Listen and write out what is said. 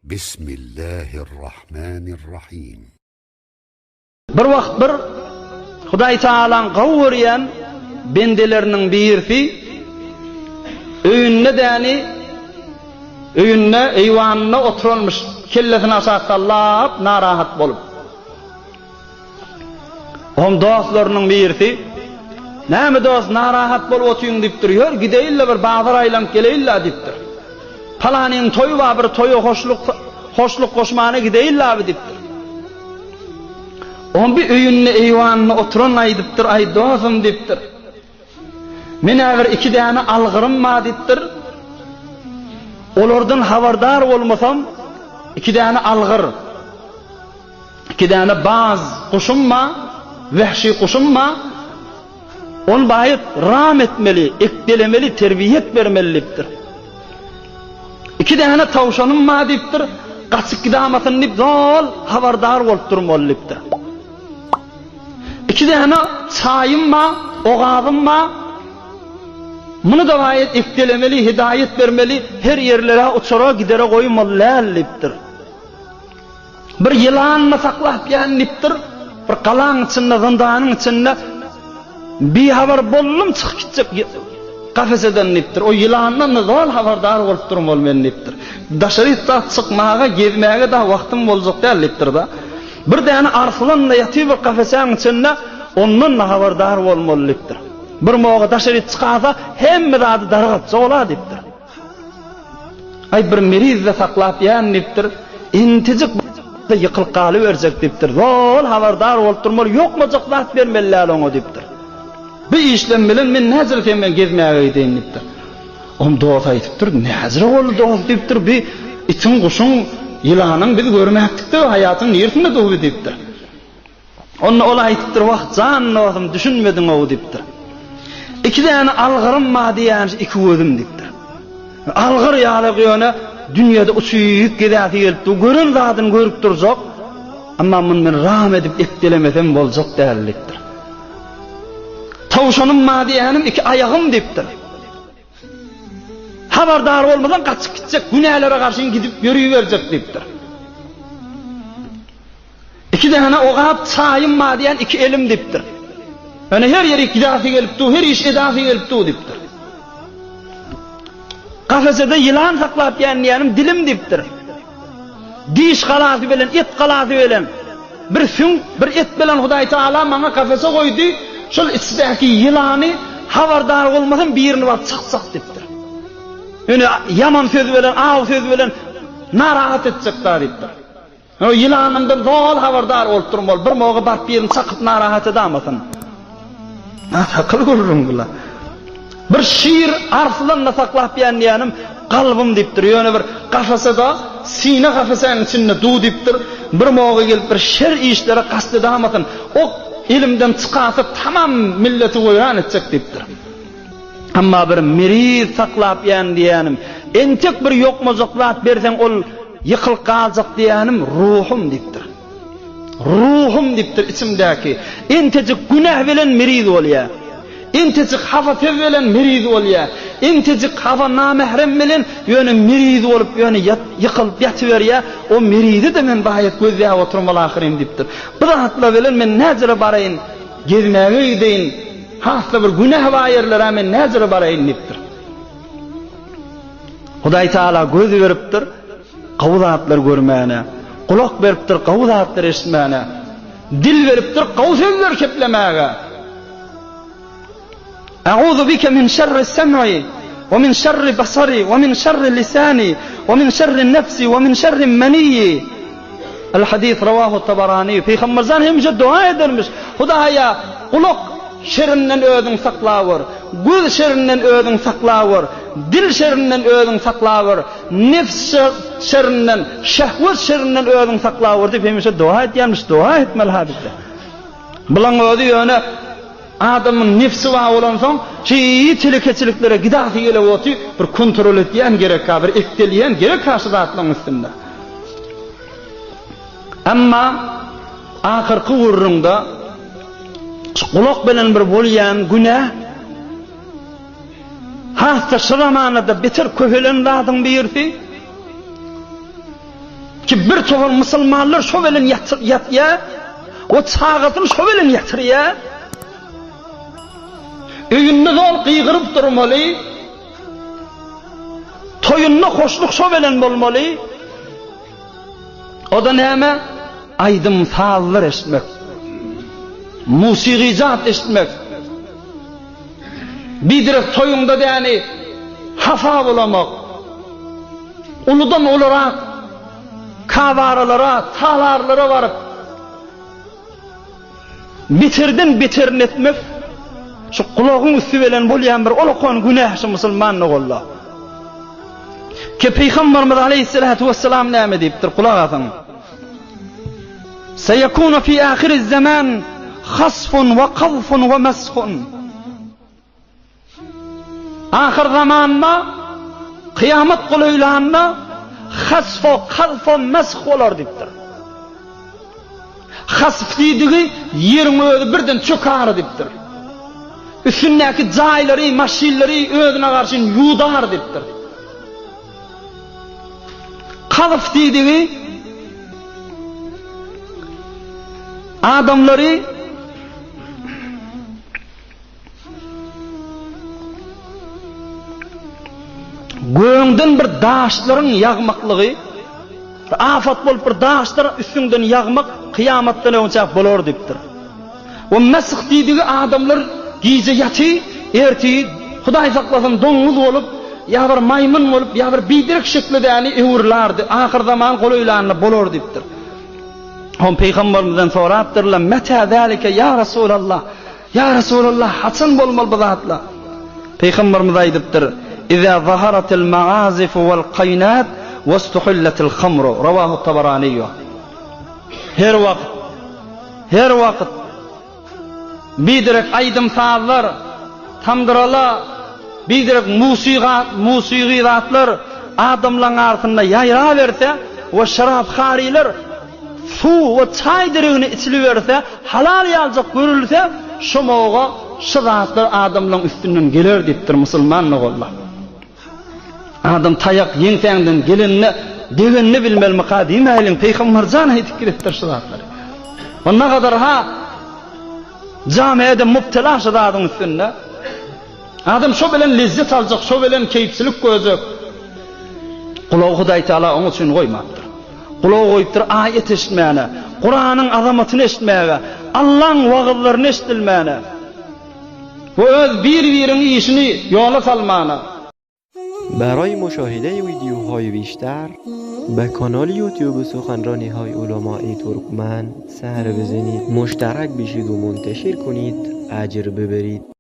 Bismillahirrahmanirrahim. Bir vaqt bir Hudaý Taala'ň gowurýan bendeleriniň birisi öýünde däni öýünde eýwanyna oturulmuş kellesini aşaýsallap narahat bolup. Om dostlarynyň birisi "Näme dost narahat bolup otuýuň" diýipdir. "Ýör gideýille bir bazar aýlanyp geleýille" diýipdir. "Palanyň toýu bar, bir toýa hoşluk goşmana gideýille" diýipdir. On bir öýünde eýwanyna oturan aýdypdyr, "Ay dostum" diýipdir. "Men äger iki däne algyrym ma" diýipdir. "Olardan habardar bolmasam, iki däne algyr, iki däne baz kuşum ma, vahşy kuşum ma, on baýyt ram etmeli, ekdelemeli, terbiyet bermeli" diýipdir. "İki däne tawşanym ma" diýipdir. "Gaçyp gidamasyň diýip zol habardar bolup durmaly" diýipdir. "İki däne çaýym ma, ogazym ma, muny da baýyt ekdelemeli, hidaýet bermeli, her ýerlere uçara gidere goýmaly" diýipdir. "Bir ýylanny saklap ýanipdir, bir galaň içinde, zindanyň içinde bir habar bollum çykyp gitjek kafeseden" diýipdir. "O ýylandan zol habardar bolup durmaly men" diýipdir. "Daşarytda çykmaga, gezmäge da wagtym boljak" diýipdir da. "Bir däne arslanla ýatyp bir kafesäň içinde, ondan habardar bolmaly" diýipdir. "Bir moga daşaryt çykasa, hemme zady dargatjak bolar" diýipdir. "Ay bir merizde saklap ýan" diýipdir. "Intijik ýykylyp galy berjek" diýipdir. "Zol habardar bolup durmaly, ýokma joklat bermeliler oňa" diýipdir. "Bir işlem bilen men näzir men gezmäge gideýin" diýipdir. On dost aýdypdyr, "Näzir boldy dost" diýipdir. "Bir için guşuň ýylanyň biz görmäkdikde hayatyň ýerinde dowy" diýipdir. Onu ola aýdypdyr, "Wagt jan dostum düşünmediň o" diýipdir. "İki däne algyrym ma diýän iki gözüm" diýipdir. "Algyr ýaly ýöne dünýede uçuýup gidäsi gelipdi, gören zadyny görüp durjak, amma muny men ram edip ekdelemesem boljak" diýipdir. "Tawşanym ma diýänim iki ayagym" diýipdir. "Habardar bolmadan gaçyp gitjek, günählere garşy gidip ýörüýberjek" diýipdir. "İki däne ogap çaýym ma diýän iki elim" diýipdir. "Ene her ýeri gidäsi gelipdi, her iş edäsi gelipdi" diýipdir. "Kafesede ýylan saklap ýanýanym dilim" diýipdir. "Diş galasy bilen, et galasy bilen bir süň, bir et bilen Hudaý Taala maňa kafese goýdy. Şol içdäki ýylany habardar bolmasam birini bap çak diýipdir. Ene yaman söz bilen, aw söz bilen narahat etjekler" diýipdir. "O ýylanymdan zol habardar bolup durmaly, bir moga bap birini çakyp narahat edamasyn." Akıl görürüm bular. "Bir şiir arslanla saklap ýanýanym galbym" diýipdir. Ýöne bir kafesede, sine kafesäň içinde du diýipdir. Bir moga gelip bir şer işlere kast edamasyn. O elimden çykasa tamam milleti goýan etjek diýipdir. "Amma bir miriz saklap ýanýanym, entek bir ýokmazaklat berseň ol ýykylyp galjak diýänim ruhum" diýipdir. "Ruhum" diýipdir içimdäki. Entejik günah bilen miriz bolýar. Entejik hafa bilen miriz bolýar. Entejik hafa namahrem bilen ýöne miriz bolup ýöne ýykylyp ýatyberýär. O mirizi de men baýat gözläp oturmaly ahyrym diýipdir. "Bir hatla bilen men näzire baraýyn, gezmäge gideýin. Hasla bir günah baýerlere men näzire baraýyn" diýipdir. Hudaý Taala göz beripdir, gowzatlar görmäne, kulak beripdir, gowzatlar eşitmäne, dil beripdir, gowsözler keplemäge. "A'udhu bika min şerri sam'i ve min şerri basari ve min şerri lisani ve min şerri nefsi ve min şerri maniyyi." El-hadis ravahu Tabarani. Peygamberimizden hemce dua edermiş. "Hudaýa kulak şerrinden özüň saklawar, göz şerrinden özüň saklawar, dil şerrinden özüň saklawar, nefs şerrinden, şehwet şerrinden özüň saklawar" diýip hemce dua etýärmiş. Dua etmeli hadisde. Bulan özi ýöne adamın nefsi wa bolan soň şeýi telekeçiliklere gidäsi gelip otup bir kontrol etýän gerek, bir ekdelýän gerek haşyratlaryň üstünde. Amma ahyrky wurrunda kulak bilen bir bolýan günah hasta şuramanada beter köhelen zadyň birisi ki bir çoğun musulmanlar şo bilen yatya, o çağatını şo bilen yatırya, öýünni dol qygyryp durmaly, toyunna hoşluk şo bilen bolmaly. O da näme? Aydym sazlar eşitmek, musiqijat eşitmek. Bidirek toyunda yani hafa bulamak, uludan olarak kavaralara, talarlara varıp bitirin etmek, şu kulağın üstü bilen bolýan bir olakon günahşy musulmanlyk bolla. Ki Peygamberimiz aleyhissalatu vesselam näme diýipdir? Kulak asın. Seyekunu fi ahiriz zaman khasfun ve qazfun ve mashun. Ahir zamanda kıyamet gulaýlarynda hasf ve qazf ve mash bolar diýipdir. Hasf diýdigi ýeriň özi birden çökar diýipdir. Üstündäki jaýlary, maşinlary özüne garşy ýudar diýipdir. Qazf diýdigi adamları göğünden bir daşların yağmaklığı, afat bolup bir daşlar üstünden yağmak kıyamattan önce bolar diýipdir. O mesih diýdigi adamlar gize ýaty, erti Hudaý saklasyn doňuz bolup, ýa bir maymun bolup, ýa bir bidirek şeklide ýani öwürlerdi. Ahir zaman golaýlarynda bolar diýipdir. Hon Peygamberimizden sorapdyrlar, "Meta zalika ya Resulallah? Ya Resulallah, haçan bolmaly bu zatlar?" Peygamberimiz aýdypdyr, "İza zaharatil ma'azif wal qaynat wastuhillatil khamru." Rawahu Tabarani. Her wagt bidirek aydym sazlar, tamdyralar, bidirek musiqi zatlar adamlaryň artynda ýaýra berse, we şarap hariler su ve çay direğini içiliverse, halal ýaljak görülse, şomoga şıratlar adamlaryň üstünden geler diýipdir musulmanlyk bolla. Adam tayak ýeňtäňden gelenni degenni bilmelmi kadim aýlyň Peýgamberjan aýdyp giretdir şıratlar. Onda kadar ha jamiýede mubtala şıratyň üstünde adam şo bilen lezzet aljak, şo bilen keýpçilik gözek. Kulağı Hudaý Taala oň üçin goýmapdyr. Kulağı goýupdyr ayet eşitmäne, Kur'anyň azamatyny eşitmäge, Allah'ın wagtlaryny eşitilmäne. Bu öz bir-biriň işini ýola salmana. برای مشاهده ویدیوهای بیشتر به کانال یوتیوب سخنرانی های علمای ترکمن سر بزنید، مشترک بشید و منتشر کنید، اجر ببرید.